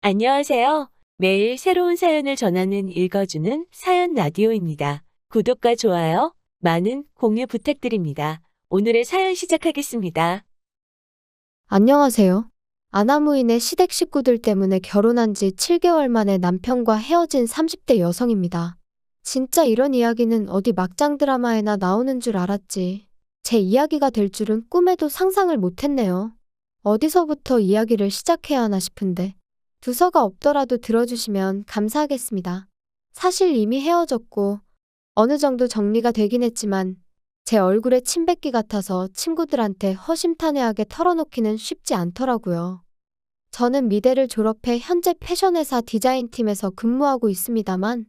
안녕하세요. 매일 새로운 사연을 전하는 읽어주는 사연 라디오입니다. 구독과 좋아요, 많은 공유 부탁드립니다. 오늘의 사연 시작하겠습니다. 안녕하세요. 아나무인의 시댁 식구들 때문에 결혼한 지 7개월 만에 남편과 헤어진 30대 여성입니다. 진짜 이런 이야기는 어디 막장 드라마에나 나오는 줄 알았지. 제 이야기가 될 줄은 꿈에도 상상을 못했네요. 어디서부터 이야기를 시작해야 하나 싶은데 두서가 없더라도 들어주시면 감사하겠습니다. 사실 이미 헤어졌고 어느 정도 정리가 되긴 했지만 제 얼굴에 침 뱉기 같아서 친구들한테 허심탄회하게 털어놓기는 쉽지 않더라고요. 저는 미대를 졸업해 현재 패션회사 디자인팀에서 근무하고 있습니다만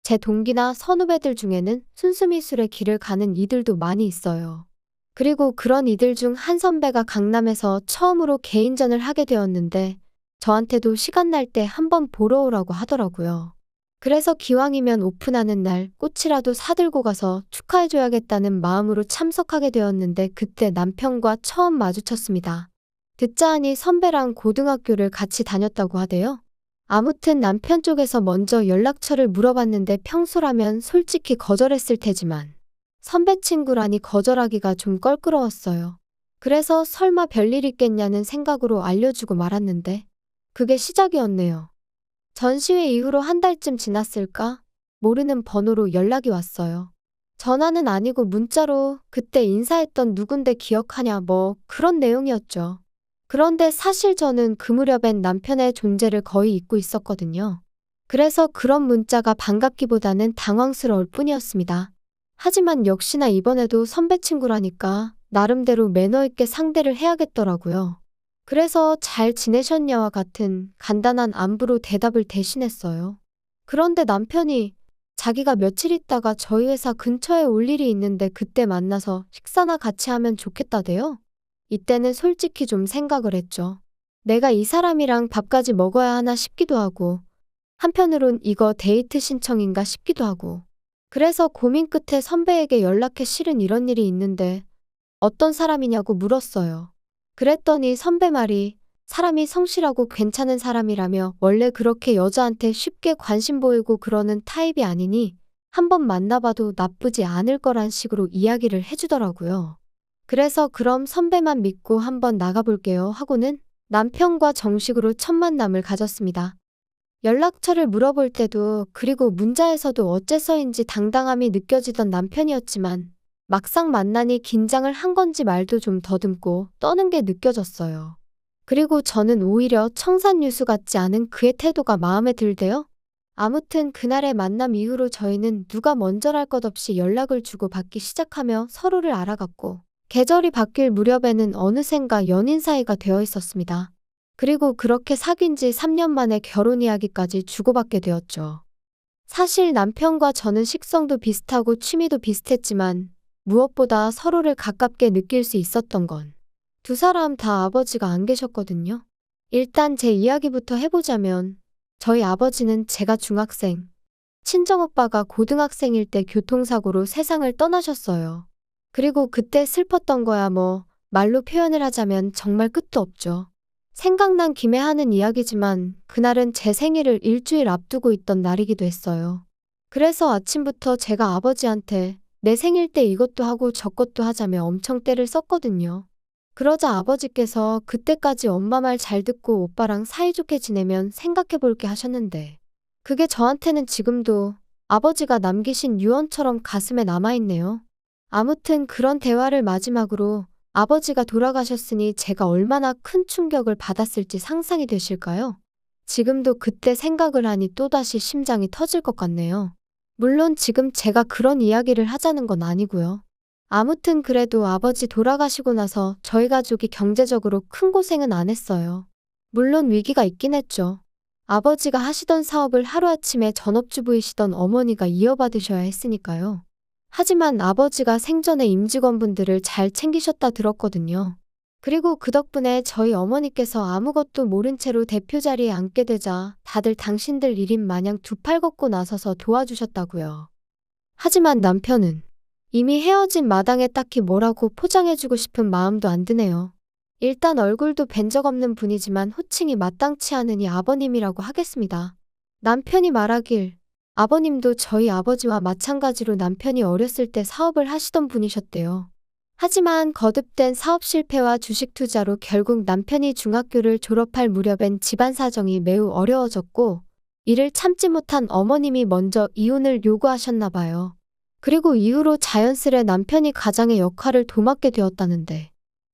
제 동기나 선후배들 중에는 순수미술의 길을 가는 이들도 많이 있어요. 그리고 그런 이들 중 한 선배가 강남에서 처음으로 개인전을 하게 되었는데 저한테도 시간 날 때 한번 보러 오라고 하더라고요. 그래서 기왕이면 오픈하는 날 꽃이라도 사들고 가서 축하해줘야겠다는 마음으로 참석하게 되었는데 그때 남편과 처음 마주쳤습니다. 듣자 하니 선배랑 고등학교를 같이 다녔다고 하대요. 아무튼 남편 쪽에서 먼저 연락처를 물어봤는데 평소라면 솔직히 거절했을 테지만 선배 친구라니 거절하기가 좀 껄끄러웠어요. 그래서 설마 별일 있겠냐는 생각으로 알려주고 말았는데 그게 시작이었네요. 전시회 이후로 한 달쯤 지났을까? 모르는 번호로 연락이 왔어요. 전화는 아니고 문자로 그때 인사했던 누군데 기억하냐 뭐 그런 내용이었죠. 그런데 사실 저는 그 무렵엔 남편의 존재를 거의 잊고 있었거든요. 그래서 그런 문자가 반갑기보다는 당황스러울 뿐이었습니다. 하지만 역시나 이번에도 선배 친구라니까 나름대로 매너 있게 상대를 해야겠더라고요. 그래서 잘 지내셨냐와 같은 간단한 안부로 대답을 대신했어요. 그런데 남편이 자기가 며칠 있다가 저희 회사 근처에 올 일이 있는데 그때 만나서 식사나 같이 하면 좋겠다대요. 이때는 솔직히 좀 생각을 했죠. 내가 이 사람이랑 밥까지 먹어야 하나 싶기도 하고 한편으론 이거 데이트 신청인가 싶기도 하고 그래서 고민 끝에 선배에게 연락해 실은 이런 일이 있는데 어떤 사람이냐고 물었어요. 그랬더니 선배 말이 사람이 성실하고 괜찮은 사람이라며 원래 그렇게 여자한테 쉽게 관심 보이고 그러는 타입이 아니니 한번 만나봐도 나쁘지 않을 거란 식으로 이야기를 해주더라고요. 그래서 그럼 선배만 믿고 한번 나가볼게요 하고는 남편과 정식으로 첫 만남을 가졌습니다. 연락처를 물어볼 때도 그리고 문자에서도 어째서인지 당당함이 느껴지던 남편이었지만 막상 만나니 긴장을 한 건지 말도 좀 더듬고 떠는 게 느껴졌어요. 그리고 저는 오히려 청산유수 같지 않은 그의 태도가 마음에 들대요. 아무튼 그날의 만남 이후로 저희는 누가 먼저랄 것 없이 연락을 주고받기 시작하며 서로를 알아갔고 계절이 바뀔 무렵에는 어느샌가 연인 사이가 되어 있었습니다. 그리고 그렇게 사귄 지 3년 만에 결혼 이야기까지 주고받게 되었죠. 사실 남편과 저는 식성도 비슷하고 취미도 비슷했지만 무엇보다 서로를 가깝게 느낄 수 있었던 건 두 사람 다 아버지가 안 계셨거든요. 일단 제 이야기부터 해보자면 저희 아버지는 제가 중학생, 친정오빠가 고등학생일 때 교통사고로 세상을 떠나셨어요. 그리고 그때 슬펐던 거야 뭐 말로 표현을 하자면 정말 끝도 없죠. 생각난 김에 하는 이야기지만 그날은 제 생일을 일주일 앞두고 있던 날이기도 했어요. 그래서 아침부터 제가 아버지한테 내 생일 때 이것도 하고 저것도 하자며 엄청 떼를 썼거든요. 그러자 아버지께서 그때까지 엄마 말 잘 듣고 오빠랑 사이좋게 지내면 생각해 볼게 하셨는데 그게 저한테는 지금도 아버지가 남기신 유언처럼 가슴에 남아있네요. 아무튼 그런 대화를 마지막으로 아버지가 돌아가셨으니 제가 얼마나 큰 충격을 받았을지 상상이 되실까요? 지금도 그때 생각을 하니 또다시 심장이 터질 것 같네요. 물론 지금 제가 그런 이야기를 하자는 건 아니고요. 아무튼 그래도 아버지 돌아가시고 나서 저희 가족이 경제적으로 큰 고생은 안 했어요. 물론 위기가 있긴 했죠. 아버지가 하시던 사업을 하루아침에 전업주부이시던 어머니가 이어받으셔야 했으니까요. 하지만 아버지가 생전에 임직원분들을 잘 챙기셨다 들었거든요. 그리고 그 덕분에 저희 어머니께서 아무것도 모른 채로 대표 자리에 앉게 되자 다들 당신들 일인 마냥 두 팔 걷고 나서서 도와주셨다고요. 하지만 남편은 이미 헤어진 마당에 딱히 뭐라고 포장해주고 싶은 마음도 안 드네요. 일단 얼굴도 뵌 적 없는 분이지만 호칭이 마땅치 않으니 아버님이라고 하겠습니다. 남편이 말하길 아버님도 저희 아버지와 마찬가지로 남편이 어렸을 때 사업을 하시던 분이셨대요. 하지만 거듭된 사업 실패와 주식 투자로 결국 남편이 중학교를 졸업할 무렵엔 집안 사정이 매우 어려워졌고 이를 참지 못한 어머님이 먼저 이혼을 요구하셨나 봐요. 그리고 이후로 자연스레 남편이 가장의 역할을 도맡게 되었다는데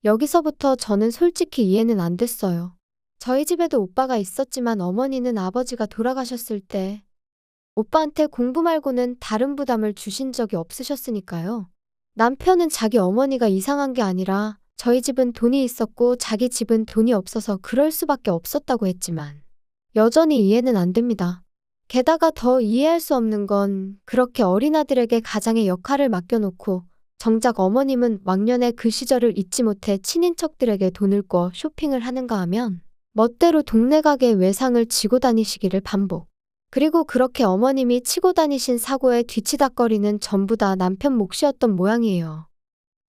여기서부터 저는 솔직히 이해는 안 됐어요. 저희 집에도 오빠가 있었지만 어머니는 아버지가 돌아가셨을 때 오빠한테 공부 말고는 다른 부담을 주신 적이 없으셨으니까요. 남편은 자기 어머니가 이상한 게 아니라 저희 집은 돈이 있었고 자기 집은 돈이 없어서 그럴 수밖에 없었다고 했지만 여전히 이해는 안 됩니다. 게다가 더 이해할 수 없는 건 그렇게 어린아들에게 가장의 역할을 맡겨놓고 정작 어머님은 왕년에 그 시절을 잊지 못해 친인척들에게 돈을 꿔 쇼핑을 하는가 하면 멋대로 동네 가게 외상을 지고 다니시기를 반복. 그리고 그렇게 어머님이 치고 다니신 사고에 뒤치다꺼리는 전부 다 남편 몫이었던 모양이에요.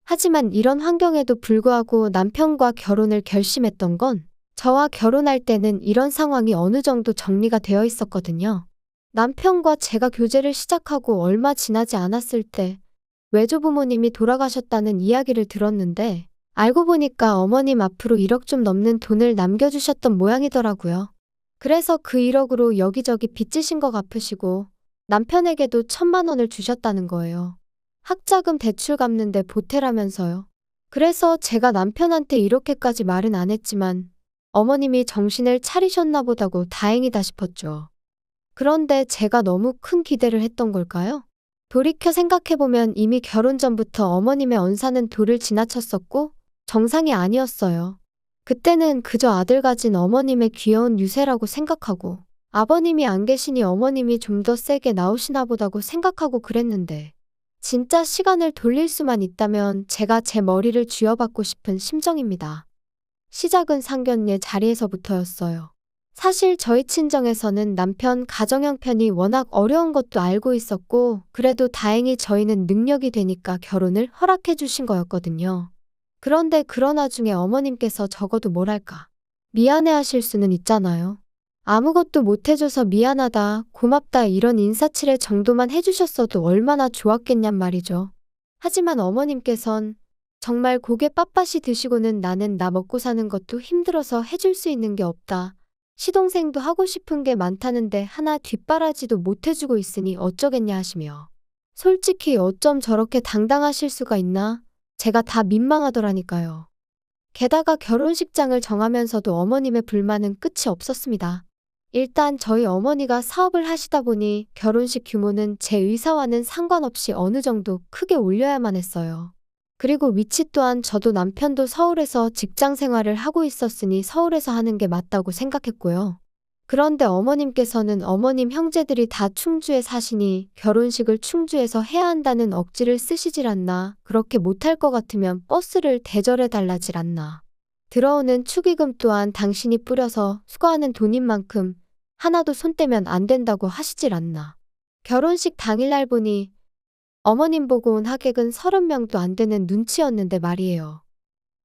하지만 이런 환경에도 불구하고 남편과 결혼을 결심했던 건 저와 결혼할 때는 이런 상황이 어느 정도 정리가 되어 있었거든요. 남편과 제가 교제를 시작하고 얼마 지나지 않았을 때 외조부모님이 돌아가셨다는 이야기를 들었는데 알고 보니까 어머님 앞으로 1억 좀 넘는 돈을 남겨주셨던 모양이더라고요. 그래서 그 1억으로 여기저기 빚지신 거 갚으시고 남편에게도 1,000만 원을 주셨다는 거예요. 학자금 대출 갚는데 보태라면서요. 그래서 제가 남편한테 이렇게까지 말은 안 했지만 어머님이 정신을 차리셨나 보다고 다행이다 싶었죠. 그런데 제가 너무 큰 기대를 했던 걸까요? 돌이켜 생각해보면 이미 결혼 전부터 어머님의 언사는 도를 지나쳤었고 정상이 아니었어요. 그때는 그저 아들 가진 어머님의 귀여운 유세라고 생각하고 아버님이 안 계시니 어머님이 좀 더 세게 나오시나 보다고 생각하고 그랬는데 진짜 시간을 돌릴 수만 있다면 제가 제 머리를 쥐어받고 싶은 심정입니다. 시작은 상견례 자리에서부터였어요. 사실 저희 친정에서는 남편 가정 형편이 워낙 어려운 것도 알고 있었고 그래도 다행히 저희는 능력이 되니까 결혼을 허락해 주신 거였거든요. 그런데 그런 와중에 어머님께서 적어도 뭐랄까 미안해하실 수는 있잖아요. 아무것도 못해줘서 미안하다, 고맙다 이런 인사치레 정도만 해주셨어도 얼마나 좋았겠냔 말이죠. 하지만 어머님께선 정말 고개 빳빳이 드시고는 나는 나 먹고 사는 것도 힘들어서 해줄 수 있는 게 없다. 시동생도 하고 싶은 게 많다는데 하나 뒷바라지도 못해주고 있으니 어쩌겠냐 하시며 솔직히 어쩜 저렇게 당당하실 수가 있나? 제가 다 민망하더라니까요. 게다가 결혼식장을 정하면서도 어머님의 불만은 끝이 없었습니다. 일단 저희 어머니가 사업을 하시다 보니 결혼식 규모는 제 의사와는 상관없이 어느 정도 크게 올려야만 했어요. 그리고 위치 또한 저도 남편도 서울에서 직장 생활을 하고 있었으니 서울에서 하는 게 맞다고 생각했고요. 그런데 어머님께서는 어머님 형제들이 다 충주에 사시니 결혼식을 충주에서 해야 한다는 억지를 쓰시질 않나, 그렇게 못할 것 같으면 버스를 대절해 달라질 않나. 들어오는 축의금 또한 당신이 뿌려서 수거하는 돈인 만큼 하나도 손 떼면 안 된다고 하시질 않나. 결혼식 당일날 보니 어머님 보고 온 하객은 30명도 안 되는 눈치였는데 말이에요.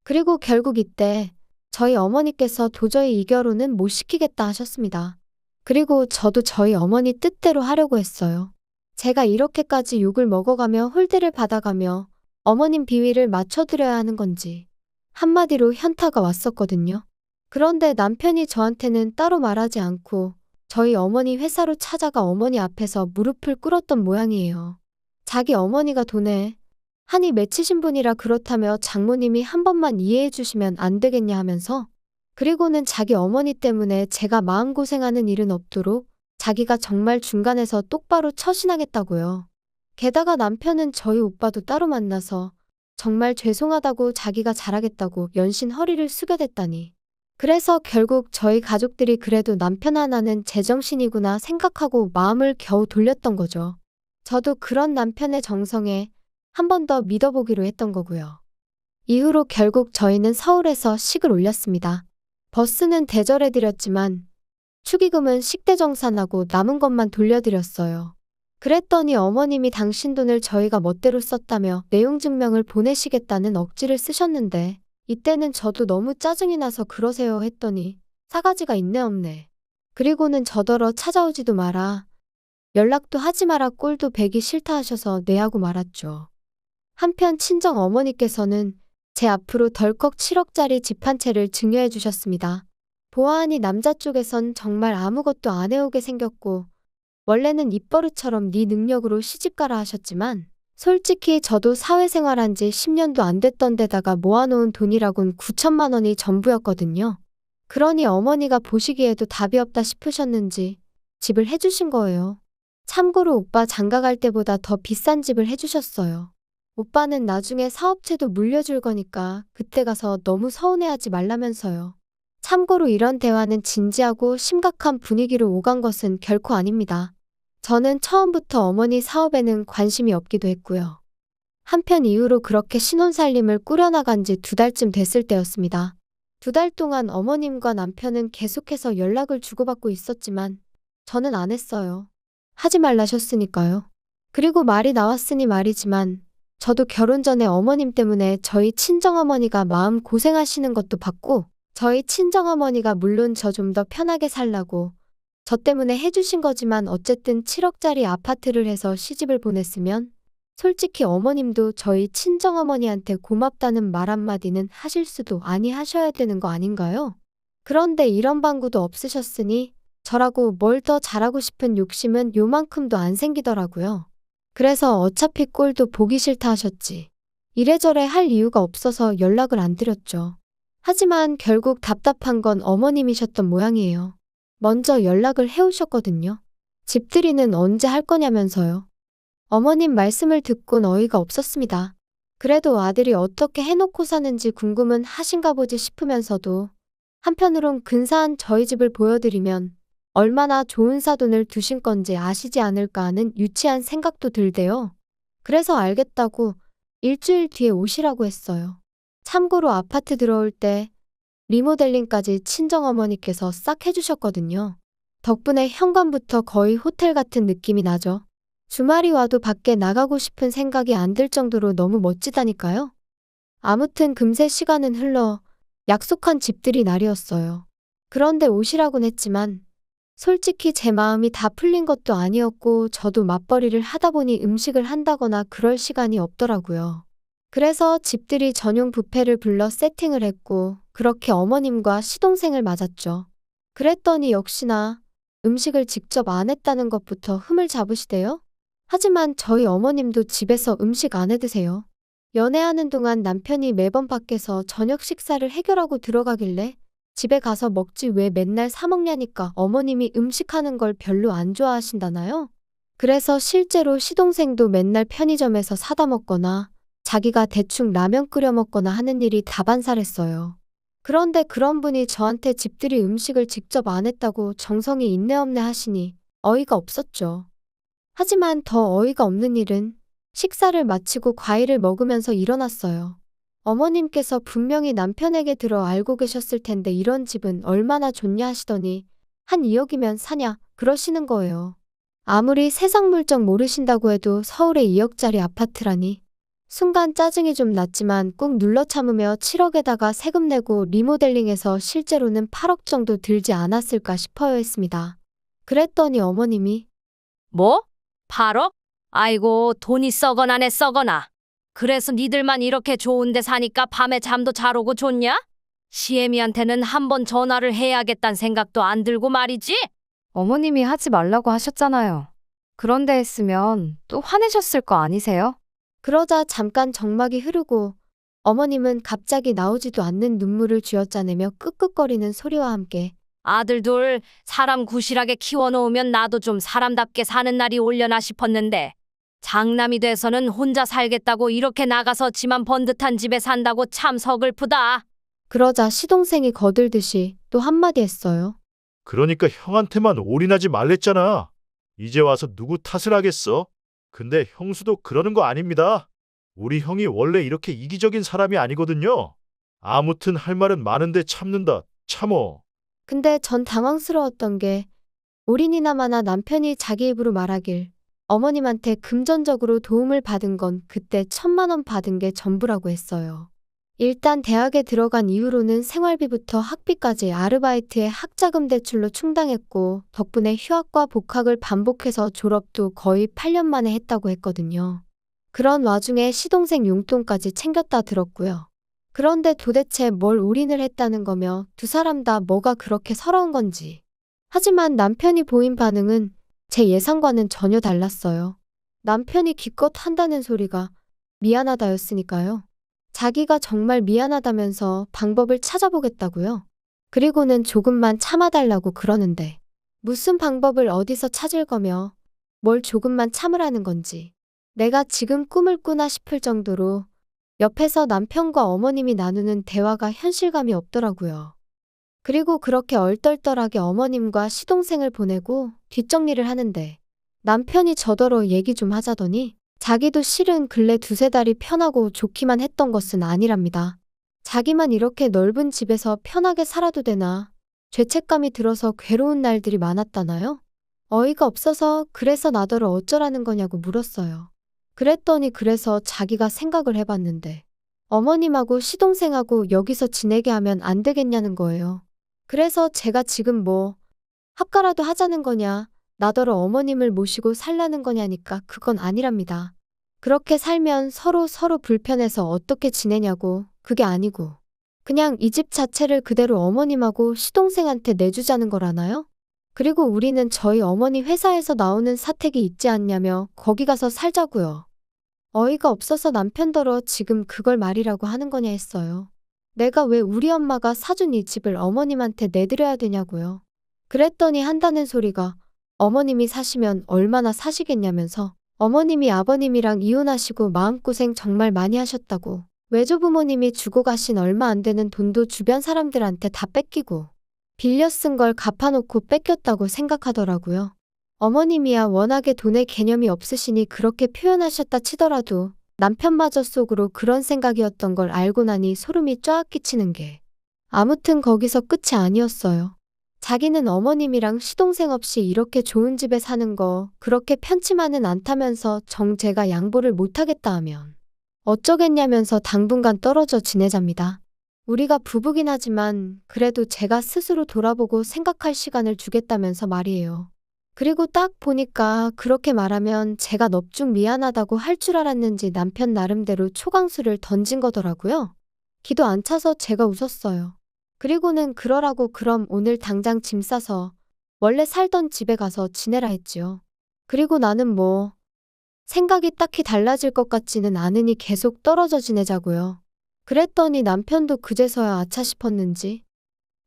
그리고 결국 이때 저희 어머니께서 도저히 이 결혼은 못 시키겠다 하셨습니다. 그리고 저도 저희 어머니 뜻대로 하려고 했어요. 제가 이렇게까지 욕을 먹어가며 홀대를 받아가며 어머님 비위를 맞춰드려야 하는 건지 한마디로 현타가 왔었거든요. 그런데 남편이 저한테는 따로 말하지 않고 저희 어머니 회사로 찾아가 어머니 앞에서 무릎을 꿇었던 모양이에요. 자기 어머니가 돈에 한이 맺히신 분이라 그렇다며 장모님이 한 번만 이해해 주시면 안 되겠냐 하면서 그리고는 자기 어머니 때문에 제가 마음고생하는 일은 없도록 자기가 정말 중간에서 똑바로 처신하겠다고요. 게다가 남편은 저희 오빠도 따로 만나서 정말 죄송하다고 자기가 잘하겠다고 연신 허리를 숙여댔다니. 그래서 결국 저희 가족들이 그래도 남편 하나는 제정신이구나 생각하고 마음을 겨우 돌렸던 거죠. 저도 그런 남편의 정성에 한 번 더 믿어보기로 했던 거고요. 이후로 결국 저희는 서울에서 식을 올렸습니다. 버스는 대절해드렸지만 축의금은 식대정산하고 남은 것만 돌려드렸어요. 그랬더니 어머님이 당신 돈을 저희가 멋대로 썼다며 내용 증명을 보내시겠다는 억지를 쓰셨는데 이때는 저도 너무 짜증이 나서 그러세요 했더니 싸가지가 있네 없네. 그리고는 저더러 찾아오지도 마라. 연락도 하지 마라 꼴도 배기 싫다 하셔서 뇌하고 말았죠. 한편 친정 어머니께서는 제 앞으로 덜컥 7억짜리 집 한 채를 증여해 주셨습니다. 보아하니 남자 쪽에선 정말 아무것도 안 해오게 생겼고 원래는 입버릇처럼 네 능력으로 시집가라 하셨지만 솔직히 저도 사회생활한 지 10년도 안 됐던 데다가 모아놓은 돈이라곤 9천만 원이 전부였거든요. 그러니 어머니가 보시기에도 답이 없다 싶으셨는지 집을 해주신 거예요. 참고로 오빠 장가갈 때보다 더 비싼 집을 해주셨어요. 오빠는 나중에 사업체도 물려줄 거니까 그때 가서 너무 서운해하지 말라면서요. 참고로 이런 대화는 진지하고 심각한 분위기로 오간 것은 결코 아닙니다. 저는 처음부터 어머니 사업에는 관심이 없기도 했고요. 한편 이후로 그렇게 신혼살림을 꾸려나간 지 2달쯤 됐을 때였습니다. 2달 동안 어머님과 남편은 계속해서 연락을 주고받고 있었지만 저는 안 했어요. 하지 말라셨으니까요. 그리고 말이 나왔으니 말이지만 저도 결혼 전에 어머님 때문에 저희 친정어머니가 마음 고생하시는 것도 봤고 저희 친정어머니가 물론 저 좀 더 편하게 살라고 저 때문에 해주신 거지만 어쨌든 7억짜리 아파트를 해서 시집을 보냈으면 솔직히 어머님도 저희 친정어머니한테 고맙다는 말 한마디는 하실 수도 아니 하셔야 되는 거 아닌가요? 그런데 이런 방구도 없으셨으니 저라고 뭘 더 잘하고 싶은 욕심은 요만큼도 안 생기더라고요. 그래서 어차피 꼴도 보기 싫다 하셨지. 이래저래 할 이유가 없어서 연락을 안 드렸죠. 하지만 결국 답답한 건 어머님이셨던 모양이에요. 먼저 연락을 해오셨거든요. 집들이는 언제 할 거냐면서요. 어머님 말씀을 듣곤 어이가 없었습니다. 그래도 아들이 어떻게 해놓고 사는지 궁금은 하신가 보지 싶으면서도 한편으론 근사한 저희 집을 보여드리면 얼마나 좋은 사돈을 두신 건지 아시지 않을까 하는 유치한 생각도 들대요. 그래서 알겠다고 일주일 뒤에 오시라고 했어요. 참고로 아파트 들어올 때 리모델링까지 친정어머니께서 싹 해주셨거든요. 덕분에 현관부터 거의 호텔 같은 느낌이 나죠. 주말이 와도 밖에 나가고 싶은 생각이 안 들 정도로 너무 멋지다니까요. 아무튼 금세 시간은 흘러 약속한 집들이 날이었어요. 그런데 오시라곤 했지만 솔직히 제 마음이 다 풀린 것도 아니었고 저도 맞벌이를 하다 보니 음식을 한다거나 그럴 시간이 없더라고요. 그래서 집들이 전용 뷔페를 불러 세팅을 했고 그렇게 어머님과 시동생을 맞았죠. 그랬더니 역시나 음식을 직접 안 했다는 것부터 흠을 잡으시대요. 하지만 저희 어머님도 집에서 음식 안 해 드세요. 연애하는 동안 남편이 매번 밖에서 저녁 식사를 해결하고 들어가길래 집에 가서 먹지 왜 맨날 사 먹냐니까 어머님이 음식하는 걸 별로 안 좋아하신다나요? 그래서 실제로 시동생도 맨날 편의점에서 사다 먹거나 자기가 대충 라면 끓여 먹거나 하는 일이 다반사랬어요. 그런데 그런 분이 저한테 집들이 음식을 직접 안 했다고 정성이 있네 없네 하시니 어이가 없었죠. 하지만 더 어이가 없는 일은 식사를 마치고 과일을 먹으면서 일어났어요. 어머님께서 분명히 남편에게 들어 알고 계셨을 텐데 이런 집은 얼마나 좋냐 하시더니 한 2억이면 사냐 그러시는 거예요. 아무리 세상 물정 모르신다고 해도 서울에 2억짜리 아파트라니. 순간 짜증이 좀 났지만 꾹 눌러 참으며 7억에다가 세금 내고 리모델링해서 실제로는 8억 정도 들지 않았을까 싶어요 했습니다. 그랬더니 어머님이 뭐? 8억? 아이고 돈이 썩어나네 썩어나. 그래서 니들만 이렇게 좋은 데 사니까 밤에 잠도 잘 오고 좋냐? 시애미한테는 한번 전화를 해야겠다는 생각도 안 들고 말이지? 어머님이 하지 말라고 하셨잖아요. 그런데 했으면 또 화내셨을 거 아니세요? 그러자 잠깐 정막이 흐르고 어머님은 갑자기 나오지도 않는 눈물을 쥐어짜내며 끄끄거리는 소리와 함께 아들 둘 사람 구실하게 키워놓으면 나도 좀 사람답게 사는 날이 올려나 싶었는데 장남이 돼서는 혼자 살겠다고 이렇게 나가서 지만 번 듯한 집에 산다고 참 서글프다. 그러자 시동생이 거들듯이 또 한마디 했어요. 그러니까 형한테만 올인하지 말랬잖아. 이제 와서 누구 탓을 하겠어? 근데 형수도 그러는 거 아닙니다. 우리 형이 원래 이렇게 이기적인 사람이 아니거든요. 아무튼 할 말은 많은데 참는다. 참어. 근데 전 당황스러웠던 게 올인이나마나 남편이 자기 입으로 말하길 어머님한테 금전적으로 도움을 받은 건 그때 1,000만 원 받은 게 전부라고 했어요. 일단 대학에 들어간 이후로는 생활비부터 학비까지 아르바이트에 학자금 대출로 충당했고 덕분에 휴학과 복학을 반복해서 졸업도 거의 8년 만에 했다고 했거든요. 그런 와중에 시동생 용돈까지 챙겼다 들었고요. 그런데 도대체 뭘 올인을 했다는 거며 두 사람 다 뭐가 그렇게 서러운 건지. 하지만 남편이 보인 반응은 제 예상과는 전혀 달랐어요. 남편이 기껏 한다는 소리가 미안하다였으니까요. 자기가 정말 미안하다면서 방법을 찾아보겠다고요. 그리고는 조금만 참아달라고 그러는데 무슨 방법을 어디서 찾을 거며 뭘 조금만 참으라는 건지 내가 지금 꿈을 꾸나 싶을 정도로 옆에서 남편과 어머님이 나누는 대화가 현실감이 없더라고요. 그리고 그렇게 얼떨떨하게 어머님과 시동생을 보내고 뒷정리를 하는데 남편이 저더러 얘기 좀 하자더니 자기도 실은 근래 두세 달이 편하고 좋기만 했던 것은 아니랍니다. 자기만 이렇게 넓은 집에서 편하게 살아도 되나 죄책감이 들어서 괴로운 날들이 많았다나요? 어이가 없어서 그래서 나더러 어쩌라는 거냐고 물었어요. 그랬더니 그래서 자기가 생각을 해봤는데 어머님하고 시동생하고 여기서 지내게 하면 안 되겠냐는 거예요. 그래서 제가 지금 뭐 합가라도 하자는 거냐 나더러 어머님을 모시고 살라는 거냐니까 그건 아니랍니다. 그렇게 살면 서로 불편해서 어떻게 지내냐고 그게 아니고 그냥 이 집 자체를 그대로 어머님하고 시동생한테 내주자는 거라나요? 그리고 우리는 저희 어머니 회사에서 나오는 사택이 있지 않냐며 거기 가서 살자고요. 어이가 없어서 남편더러 지금 그걸 말이라고 하는 거냐 했어요. 내가 왜 우리 엄마가 사준 이 집을 어머님한테 내드려야 되냐고요. 그랬더니 한다는 소리가 어머님이 사시면 얼마나 사시겠냐면서 어머님이 아버님이랑 이혼하시고 마음고생 정말 많이 하셨다고 외조부모님이 주고 가신 얼마 안 되는 돈도 주변 사람들한테 다 뺏기고 빌려 쓴 걸 갚아놓고 뺏겼다고 생각하더라고요. 어머님이야 워낙에 돈의 개념이 없으시니 그렇게 표현하셨다 치더라도 남편마저 속으로 그런 생각이었던 걸 알고 나니 소름이 쫙 끼치는 게 아무튼 거기서 끝이 아니었어요. 자기는 어머님이랑 시동생 없이 이렇게 좋은 집에 사는 거 그렇게 편치만은 않다면서 제가 양보를 못하겠다 하면 어쩌겠냐면서 당분간 떨어져 지내잡니다. 우리가 부부긴 하지만 그래도 제가 스스로 돌아보고 생각할 시간을 주겠다면서 말이에요. 그리고 딱 보니까 그렇게 말하면 제가 넙죽 미안하다고 할 줄 알았는지 남편 나름대로 초강수를 던진 거더라고요. 기도 안 차서 제가 웃었어요. 그리고는 그러라고 그럼 오늘 당장 짐 싸서 원래 살던 집에 가서 지내라 했지요. 그리고 나는 뭐 생각이 딱히 달라질 것 같지는 않으니 계속 떨어져 지내자고요. 그랬더니 남편도 그제서야 아차 싶었는지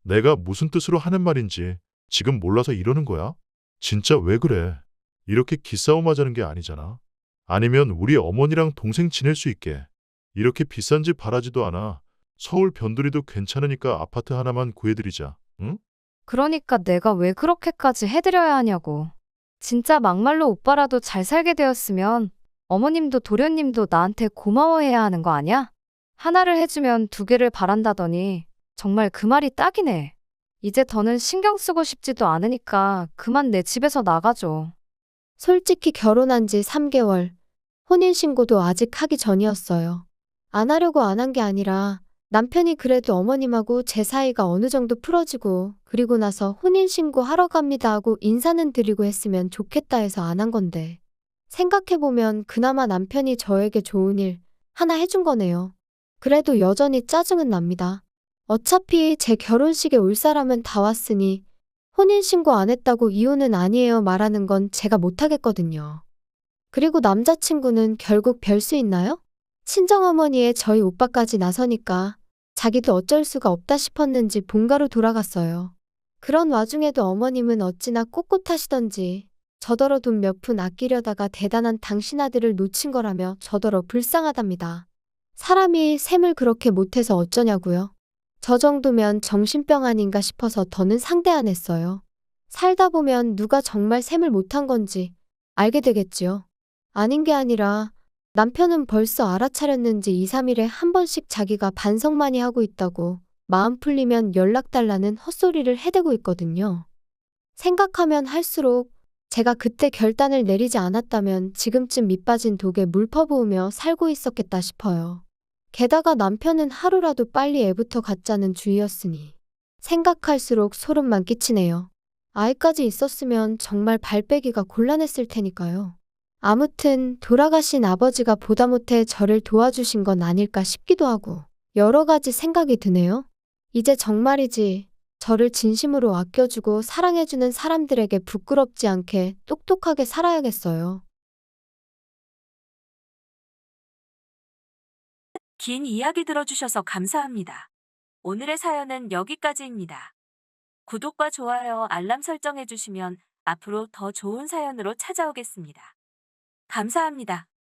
내가 무슨 뜻으로 하는 말인지 지금 몰라서 이러는 거야? 진짜 왜 그래? 이렇게 기싸움 하자는 게 아니잖아. 아니면 우리 어머니랑 동생 지낼 수 있게. 이렇게 비싼 집 바라지도 않아. 서울 변두리도 괜찮으니까 아파트 하나만 구해드리자. 응? 그러니까 내가 왜 그렇게까지 해드려야 하냐고. 진짜 막말로 오빠라도 잘 살게 되었으면 어머님도 도련님도 나한테 고마워해야 하는 거 아니야? 하나를 해주면 두 개를 바란다더니 정말 그 말이 딱이네. 이제 더는 신경 쓰고 싶지도 않으니까 그만 내 집에서 나가줘. 솔직히 결혼한 지 3개월, 혼인신고도 아직 하기 전이었어요. 안 하려고 안 한 게 아니라 남편이 그래도 어머님하고 제 사이가 어느 정도 풀어지고 그리고 나서 혼인신고 하러 갑니다 하고 인사는 드리고 했으면 좋겠다 해서 안 한 건데 생각해보면 그나마 남편이 저에게 좋은 일 하나 해준 거네요. 그래도 여전히 짜증은 납니다. 어차피 제 결혼식에 올 사람은 다 왔으니 혼인신고 안 했다고 이혼은 아니에요 말하는 건 제가 못하겠거든요. 그리고 남자친구는 결국 별 수 있나요? 친정어머니에 저희 오빠까지 나서니까 자기도 어쩔 수가 없다 싶었는지 본가로 돌아갔어요. 그런 와중에도 어머님은 어찌나 꼿꼿하시던지 저더러 돈 몇 푼 아끼려다가 대단한 당신 아들을 놓친 거라며 저더러 불쌍하답니다. 사람이 셈을 그렇게 못해서 어쩌냐고요. 저 정도면 정신병 아닌가 싶어서 더는 상대 안 했어요. 살다 보면 누가 정말 셈을 못한 건지 알게 되겠지요. 아닌 게 아니라 남편은 벌써 알아차렸는지 2, 3일에 한 번씩 자기가 반성 많이 하고 있다고 마음 풀리면 연락 달라는 헛소리를 해대고 있거든요. 생각하면 할수록 제가 그때 결단을 내리지 않았다면 지금쯤 밑 빠진 독에 물 퍼부으며 살고 있었겠다 싶어요. 게다가 남편은 하루라도 빨리 애부터 갖자는 주의였으니 생각할수록 소름만 끼치네요. 아이까지 있었으면 정말 발 빼기가 곤란했을 테니까요. 아무튼 돌아가신 아버지가 보다 못해 저를 도와주신 건 아닐까 싶기도 하고 여러 가지 생각이 드네요. 이제 정말이지 저를 진심으로 아껴주고 사랑해주는 사람들에게 부끄럽지 않게 똑똑하게 살아야겠어요. 긴 이야기 들어주셔서 감사합니다. 오늘의 사연은 여기까지입니다. 구독과 좋아요, 알람 설정해주시면 앞으로 더 좋은 사연으로 찾아오겠습니다. 감사합니다.